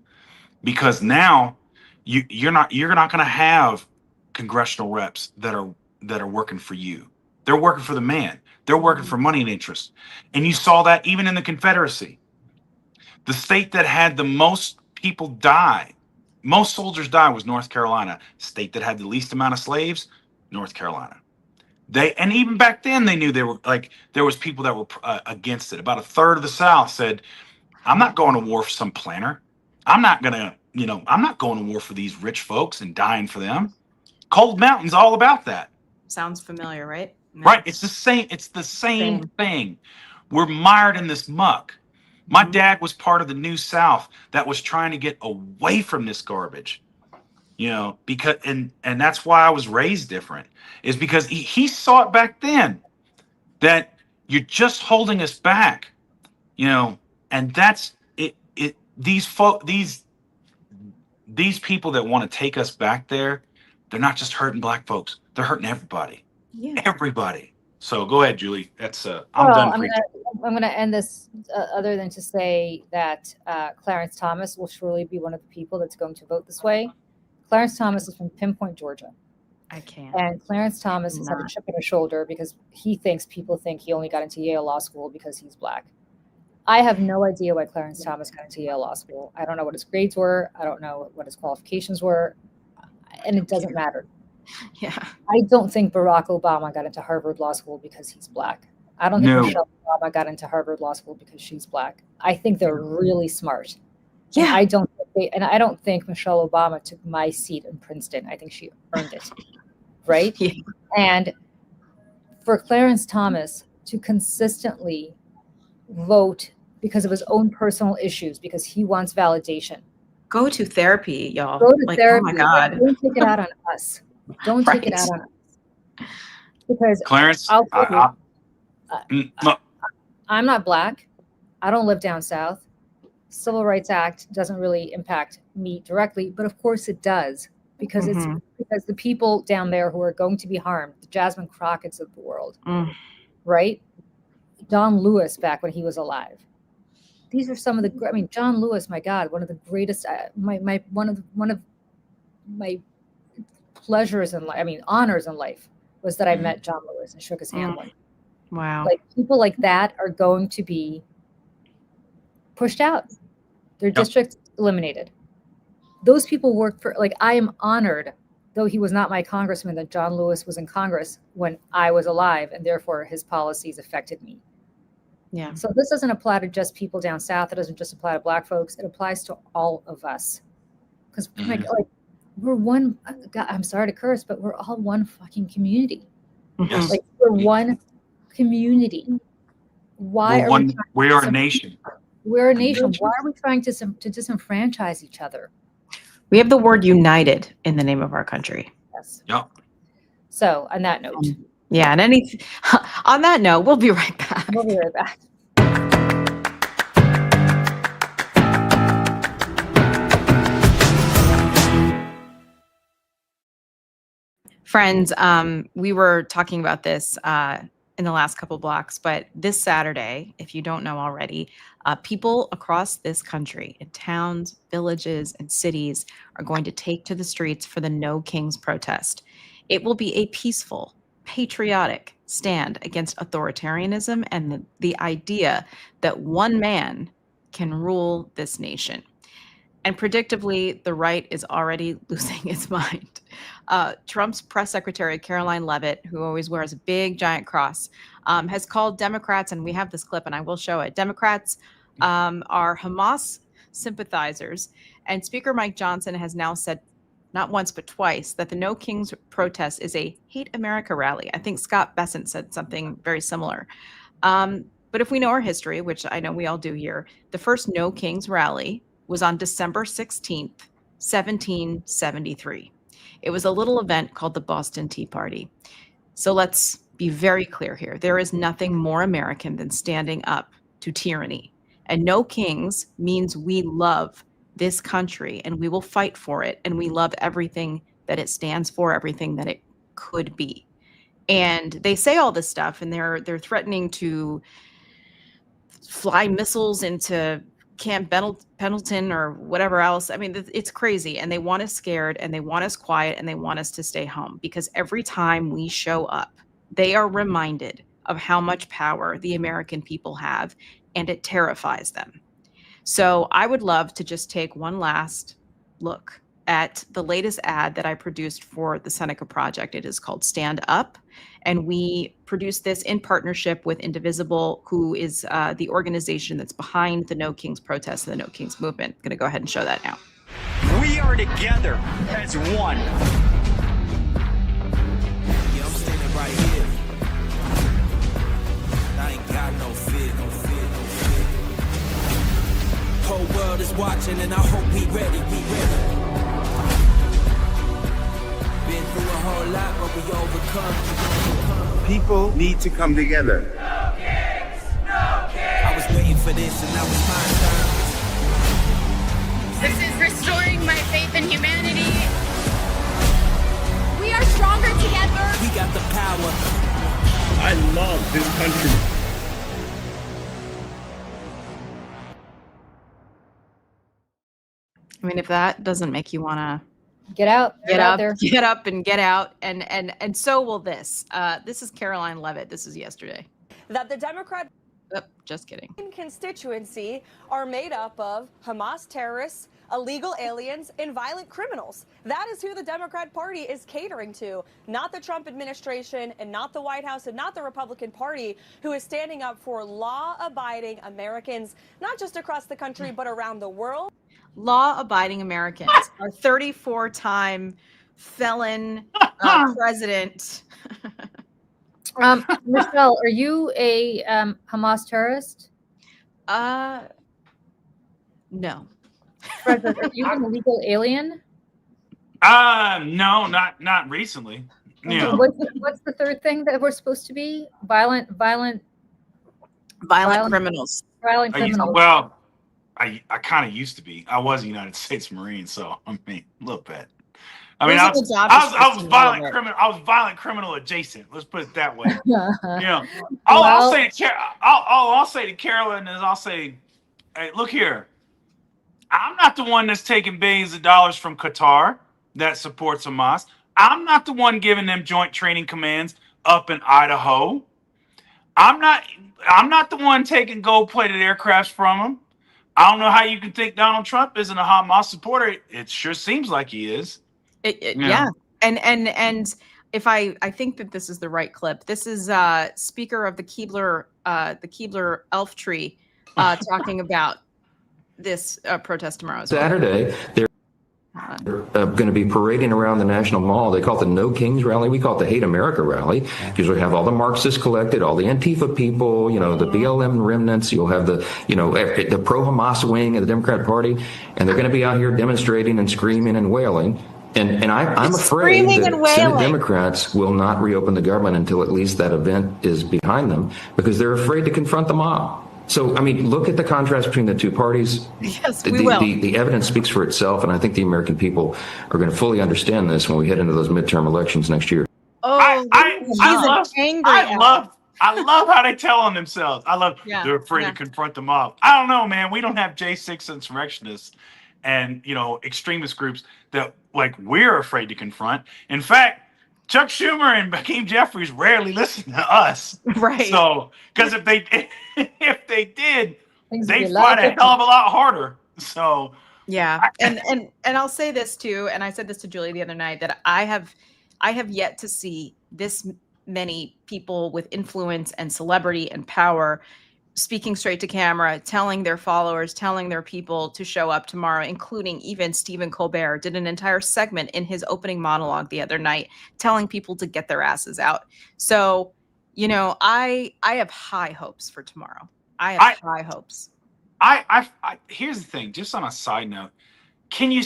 because now you're not going to have congressional reps that are working for you. They're working for the man. They're working for money and interest. And you saw that even in the Confederacy. The state that had the most people die, most soldiers die, was North Carolina. State that had the least amount of slaves, North Carolina. And even back then, they knew there was people that were against it. About a third of the South said, I'm not going to war for some planter. I'm not going to war for these rich folks and dying for them. Cold Mountain's all about that. Sounds familiar, right? Right. It's the same. It's the same thing. We're mired in this muck. My dad was part of the New South that was trying to get away from this garbage, because and that's why I was raised different, is because he saw it back then that you're just holding us back, and that's it. These people that want to take us back there, they're not just hurting black folks, they're hurting everybody. Yeah. Everybody. So go ahead, Julie. That's I'm Well, done I'm preaching. gonna end this other than to say that Clarence Thomas will surely be one of the people that's going to vote this way. Clarence Thomas is from Pinpoint, Georgia. I can't. And Clarence Thomas has had a chip on his shoulder because he thinks people think he only got into Yale Law School because he's black. I have no idea why Clarence Thomas got into Yale Law School. I don't know what his grades were. I don't know what his qualifications were. And it doesn't matter. Yeah. I don't think Barack Obama got into Harvard Law School because he's black. I don't think No. Michelle Obama got into Harvard Law School because she's black. I think they're really smart. Yeah. And I don't think Michelle Obama took my seat in Princeton. I think she earned it. Right? Yeah. And for Clarence Thomas to consistently vote because of his own personal issues, because he wants validation. Go to therapy, y'all. Go to therapy. Oh my God. Don't take it out on us. Don't take it Right. out on us. Because Clarence, I'll tell you, no, I'm not black. I don't live down south. Civil Rights Act doesn't really impact me directly, but of course it does, because it's because the people down there who are going to be harmed, the Jasmine Crockett's of the world, right? Don Lewis back when he was alive. These are some of the. John Lewis, my God, one of the greatest. One of my pleasures in life. Honors in life was that I met John Lewis and shook his hand. Wow. Like people like that are going to be pushed out. Their districts eliminated. Those people work for. I am honored, though he was not my congressman, that John Lewis was in Congress when I was alive, and therefore his policies affected me. Yeah. So this doesn't apply to just people down south. It doesn't just apply to black folks. It applies to all of us. Because we're one. God, I'm sorry to curse, but we're all one fucking community. Yes. We're one community. Why we are a nation. We're a nation. Why are we trying to disenfranchise each other? We have the word united in the name of our country. Yes. Yep. So on that note. Yeah. And on that note, we'll be right back. We'll be right back. Friends, we were talking about this in the last couple blocks, but this Saturday, if you don't know already, people across this country in towns, villages, and cities are going to take to the streets for the No Kings protest. It will be a peaceful, patriotic stand against authoritarianism and the idea that one man can rule this nation. And predictably, the right is already losing its mind. Trump's press secretary, Caroline Leavitt, who always wears a big, giant cross, has called Democrats, and we have this clip, and I will show it. Democrats are Hamas sympathizers. And Speaker Mike Johnson has now said, not once but twice, that the No Kings protest is a hate America rally. I think Scott Bessent said something very similar. But if we know our history, which I know we all do here, the first No Kings rally was on December 16th, 1773. It was a little event called the Boston Tea Party. So let's be very clear here. There is nothing more American than standing up to tyranny. And No Kings means we love this country and we will fight for it. And we love everything that it stands for, everything that it could be. And they say all this stuff, and they're threatening to fly missiles into Camp Pendleton or whatever else. I mean, it's crazy. And they want us scared, and they want us quiet, and they want us to stay home, because every time we show up, they are reminded of how much power the American people have, and it terrifies them. So I would love to just take one last look at the latest ad that I produced for the Seneca Project. It is called Stand Up. And we produced this in partnership with Indivisible, who is the organization that's behind the No Kings protest and the No Kings movement. I'm going to go ahead and show that now. We are together as one. Yeah, I'm standing right here. I ain't got no fear, no fear, no fear. whole world is watching, and I hope we ready. Been through a whole lot, but we overcome. People need to come together. I was waiting for this, and now it's my turn. This is restoring my faith in humanity. We are stronger together. We got the power. I love this country. I mean, if that doesn't make you want to Get out. get out up, there. get up and get out, and so will this. This is Caroline Levitt. This is yesterday. That the Democrat Just kidding. constituency are made up of Hamas terrorists, illegal aliens, and violent criminals. That is who the Democrat Party is catering to, not the Trump administration and not the White House and not the Republican Party, who is standing up for law-abiding Americans, not just across the country, but around the world. Law-abiding Americans. Our 34-time felon president. Michelle, are you a Hamas terrorist? No. Frederick, are you an illegal alien? No, not recently. You know, What's the third thing that we're supposed to be? Violent Criminals. criminals. well, I kind of used to be. I was a United States Marine, so I mean, a little bit. I mean, I was violent criminal. I was violent criminal adjacent. Let's put it that way. You know, I'll say to Carolyn is I'll say, hey, look here. I'm not the one that's taking billions of dollars from Qatar that supports Hamas. I'm not the one giving them joint training commands up in Idaho. I'm not the one taking gold-plated aircrafts from them. I don't know how you can think Donald Trump isn't a Hamas supporter. It sure seems like he is. Yeah. And if I think that this is the right clip. This is Speaker of the Keebler Elf Tree talking about this protest tomorrow as well. Saturday, they're going to be parading around the National Mall. They call it the No Kings Rally. We call it the Hate America Rally because we have all the Marxists collected, all the Antifa people, you know, the BLM remnants. You'll have the, you know, the pro-Hamas wing of the Democrat Party, and they're going to be out here demonstrating and screaming and wailing. And I'm afraid that Senate Democrats will not reopen the government until at least that event is behind them because they're afraid to confront the mob. So, I mean, look at the contrast between the two parties. Yes, we will. The evidence speaks for itself, and I think the American people are going to fully understand this when we head into those midterm elections next year. Oh, I love how they tell on themselves. They're afraid to confront the mob. I don't know, man. We don't have J6 insurrectionists and, you know, extremist groups that like we're afraid to confront. In fact, Chuck Schumer and Hakeem Jeffries rarely listen to us. Right. So, because if they did, they'd fight a hell of a lot harder. So yeah. And I'll say this too, and I said this to Julie the other night, that I have yet to see this many people with influence and celebrity and power speaking straight to camera, telling their followers, telling their people to show up tomorrow, including even Stephen Colbert did an entire segment in his opening monologue the other night, telling people to get their asses out. So, you know, I have high hopes for tomorrow. I have high hopes. I here's the thing, just on a side note, can you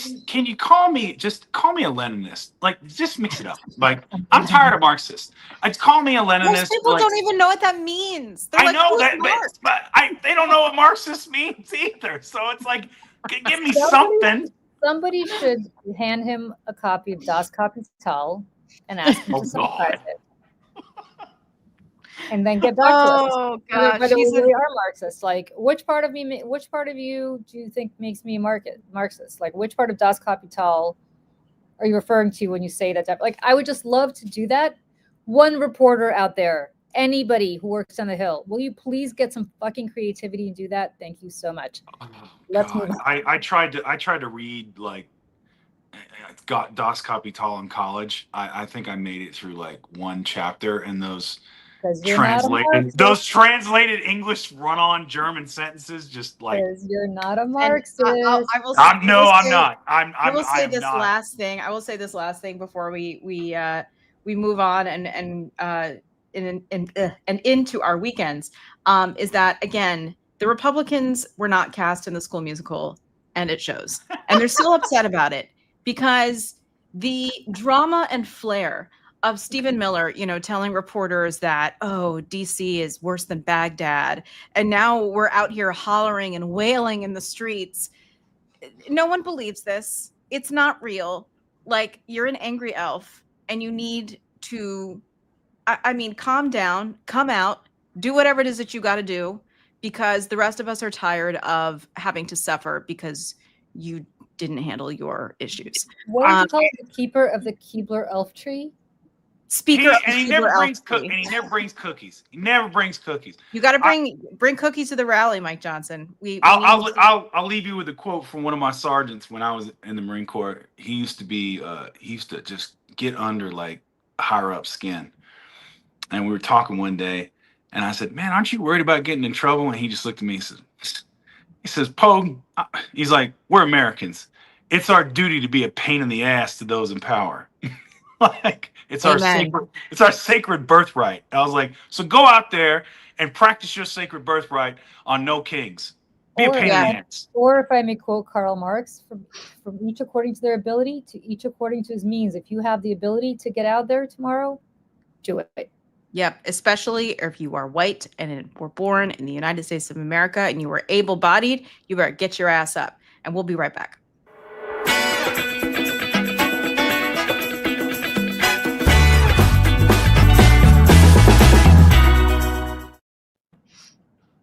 call me a Leninist? Like, just mix it up. Like, I'm tired of Marxists. Call me a Leninist. Most people don't even know what that means. They're I know that, but they don't know what Marxist means either. So it's like, give me something. Somebody should hand him a copy of Das Kapital and ask him to subscribe it. And then get back to us. Gosh, whether we really are Marxists. Like, which part of you do you think makes me a Marxist? Like, which part of Das Kapital are you referring to when you say that? Like, I would just love to do that. One reporter out there, anybody who works on the Hill, will you please get some fucking creativity and do that? Thank you so much. Let's move on. I tried to read like got Das Kapital in college. I think I made it through like one chapter, and those translated English run-on German sentences just like you're not a Marxist. I'm not. I will say this last thing. I will say this last thing before we move on and into our weekends. Is that again The Republicans were not cast in the School Musical, and it shows. And they're still upset about it because the drama and flair of Stephen Miller, telling reporters that, oh, DC is worse than Baghdad, and now we're out here hollering and wailing in the streets. No one believes this. It's not real. Like, you're an angry elf, and you need to, calm down, come out, do whatever it is that you got to do, because the rest of us are tired of having to suffer because you didn't handle your issues. What did you call it? The keeper of the Keebler elf tree? Speaker of the and he Keebler never elf brings tree. and he never brings cookies. He never brings cookies. You got to bring cookies to the rally, Mike Johnson. I'll leave you with a quote from one of my sergeants when I was in the Marine Corps. He used to just get under like higher up skin. And we were talking one day, and I said, "Man, aren't you worried about getting in trouble?" And he just looked at me and says, "Poe," he's like, "We're Americans. It's our duty to be a pain in the ass to those in power." Like, it's our sacred birthright. I was like, so go out there and practice your sacred birthright on no kings. Be a pain in the ass. Or if I may quote Karl Marx, from each according to their ability, to each according to his means. If you have the ability to get out there tomorrow, do it. Yep, especially if you are white and were born in the United States of America and you were able-bodied, you better get your ass up. And we'll be right back.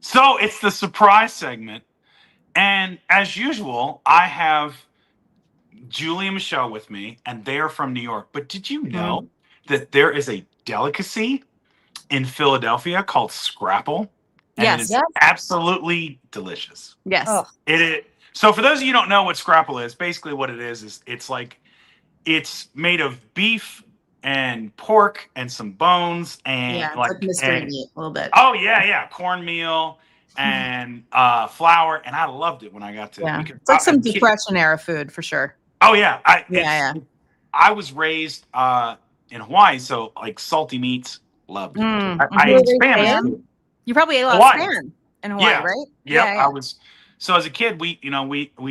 So it's the surprise segment. And as usual, I have Julie and Michelle with me, and they are from New York. But did you know that there is a delicacy in Philadelphia called scrapple? And it is absolutely delicious. Yes. Oh. It is. So for those of you who don't know what scrapple is, basically what it is it's made of beef and pork and some bones and it's like mystery meat a little bit. Oh yeah, cornmeal and flour, and I loved it when I got to. Yeah, it's like some Depression era food for sure. Oh yeah, I was raised in Hawaii, so like salty meats, loved it. I ate spam. You probably ate a lot of spam in Hawaii, right? Yeah, I was. So as a kid, we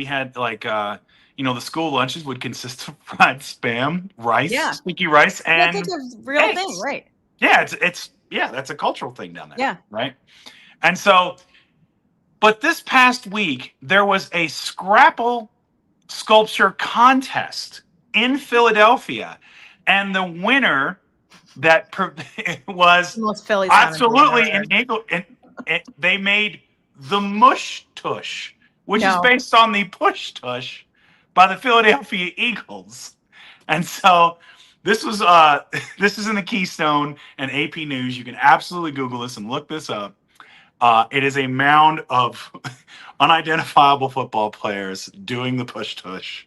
had like the school lunches would consist of fried spam, rice, sticky rice, and that's like a real thing, right? Yeah, it's that's a cultural thing down there. Yeah. Right. And so, but this past week there was a scrapple sculpture contest in Philadelphia, and the winner that was absolutely enabled, and they made the mush tush, which is based on the push tush by the Philadelphia Eagles. And so this was this is in the Keystone and AP News. You can absolutely Google this and look this up. It is a mound of unidentifiable football players doing the push tush,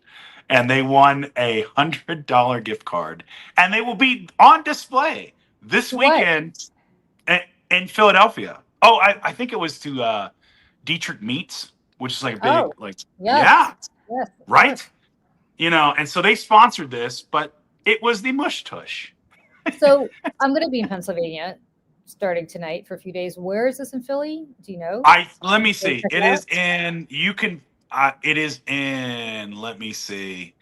and they won a $100 gift card, and they will be on display this weekend in Philadelphia. Oh, I think it was to Dietrich Meats, which is like a big right. And so they sponsored this, but it was the mush tush. So I'm going to be in Pennsylvania starting tonight for a few days. Where is this in Philly? Do you know? Let me see. It is in. You can. It is in. Let me see.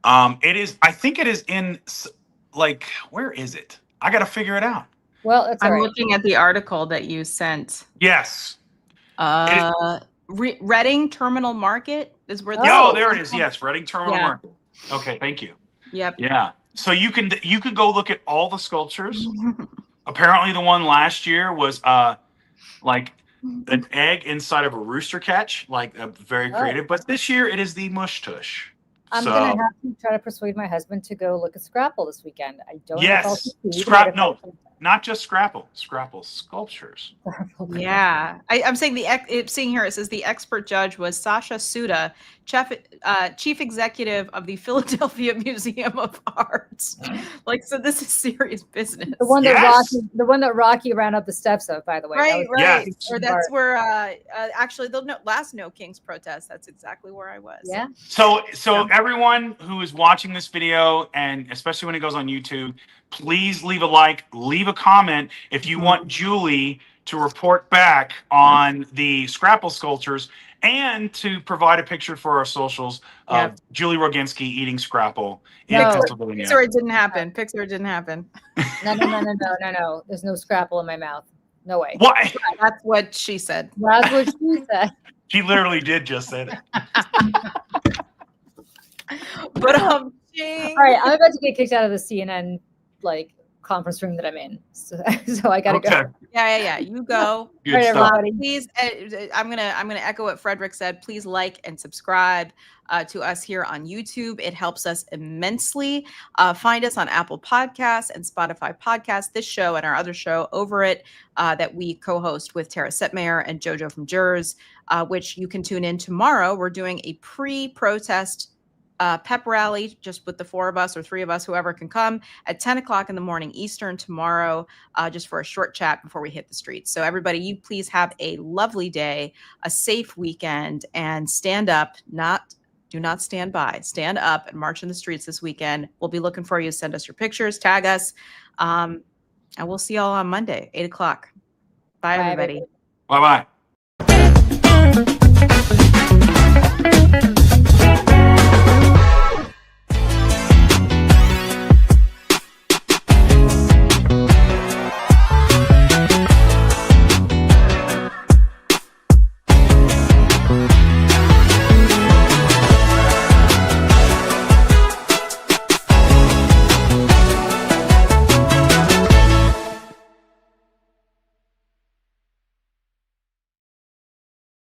It is. I think it is in. Like, where is it? I got to figure it out. Well, it's I'm looking at the article that you sent. Yes. Reading Terminal Market is where. There it is. Yes, Reading Terminal Market. Okay, thank you. Yep. Yeah. So you could go look at all the sculptures. Apparently, the one last year was like an egg inside of a rooster catch, like very creative. But this year, it is the mush tush. I'm gonna have to try to persuade my husband to go look at Scrapple this weekend. I don't know if I'll succeed. No, not just Scrapple sculptures. Yeah, I'm saying seeing here it says the expert judge was Sasha Suda, chief executive of the Philadelphia Museum of Art. Like, so this is serious business. The one that Rocky ran up the steps of, by the way. Right. Yes. Or that's where actually the last No Kings protest. That's exactly where I was. Yeah. So everyone who is watching this video, and especially when it goes on YouTube, please leave a like, leave a comment if you want Julie to report back on the Scrapple sculptures and to provide a picture for our socials of Julie Roginski eating Scrapple in Pennsylvania. Pixar, it didn't happen. Pixar, it didn't happen. No. There's no Scrapple in my mouth. No way. Why? That's what she said. That's what she said. She literally did just say that. But all right, I'm about to get kicked out of the CNN conference room that I'm in, so I gotta go. Yeah. You go. Good stuff. Please, I'm gonna echo what Frederick said. Please like and subscribe to us here on YouTube. It helps us immensely. Find us on Apple Podcasts and Spotify Podcasts. This show and our other show over it that we co-host with Tara Setmayer and JoJo from Jurors, which you can tune in tomorrow. We're doing a pre-protest pep rally just with the 4 of us or 3 of us, whoever can come, at 10 o'clock in the morning Eastern tomorrow, just for a short chat before we hit the streets. So everybody, you please have a lovely day, a safe weekend, and stand up, do not stand by. Stand up and march in the streets this weekend. We'll be looking for you. Send us your pictures, tag us, and we'll see y'all on Monday, 8 o'clock. Bye, everybody. Bye-bye.